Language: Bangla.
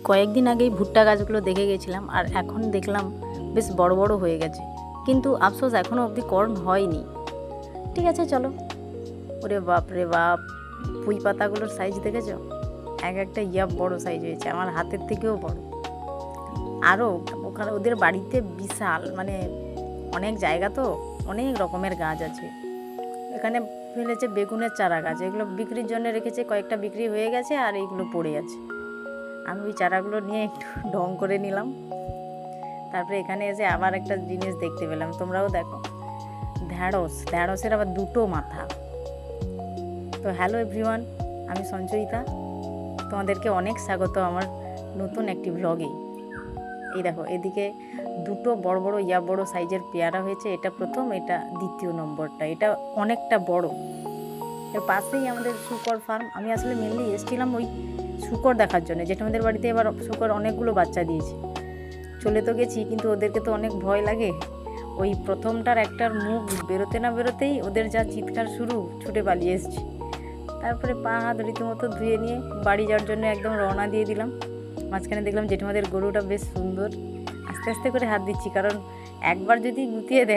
কয়েকদিন আগেই ভুট্টা গাছগুলো দেখে গেছিলাম, আর এখন দেখলাম বেশ বড় বড় হয়ে গেছে, কিন্তু আফসোস এখনও অবধি কর্ন হয়নি। ঠিক আছে চলো। ওরে বাপ রে বাপ, পুঁই পাতাগুলোর সাইজ দেখেছ? এক একটা বড় সাইজ হয়েছে, আমার হাতের থেকেও বড়। আরও ওখানে ওদের বাড়িতে বিশাল, মানে অনেক জায়গা তো, অনেক রকমের গাছ আছে। এখানে ফেলেছে বেগুনের চারা গাছ, এগুলো বিক্রির জন্য রেখেছে, কয়েকটা বিক্রি হয়ে গেছে আর এইগুলো পড়ে আছে। আমি ওই চারাগুলো নিয়ে একটু ঢং করে নিলাম। তারপরে এখানে এসে আবার একটা জিনিস দেখতে পেলাম, তোমরাও দেখো, ঢ্যাঁড়সের আবার দুটো মাথা। তো হ্যালো এভরিওয়ান, আমি সঞ্চয়িতা, তোমাদেরকে অনেক স্বাগত আমার নতুন একটি ব্লগে। এই দেখো, এদিকে দুটো বড় বড় বড় সাইজের পেয়ারা হয়েছে, এটা প্রথম, এটা দ্বিতীয় নম্বরটা, এটা অনেকটা বড়। এর পাশেই আমাদের শূকর ফার্ম। আমি আসলে মেনলি এসেছিলাম ওই শূকর দেখার জন্য, যেটা আমাদের বাড়িতে এবার শূকর অনেকগুলো বাচ্চা দিয়েছে। চলে তো গেছি, কিন্তু ওদেরকে তো অনেক ভয় লাগে। ওই প্রথমটার একটার মুখ বেরোতে না বেরোতেই ওদের যা চিৎকার শুরু, ছুটে পালিয়ে এসেছি। তারপরে পা হাত রীতিমতো ধুয়ে নিয়ে বাড়ি যাওয়ার জন্য একদম রওনা দিয়ে দিলাম। মাঝখানে দেখলাম জেঠুমাদের গরুটা বেশ সুন্দর, আস্তে আস্তে করে হাত দিচ্ছি, কারণ একবার যদি গুটিয়ে দেয়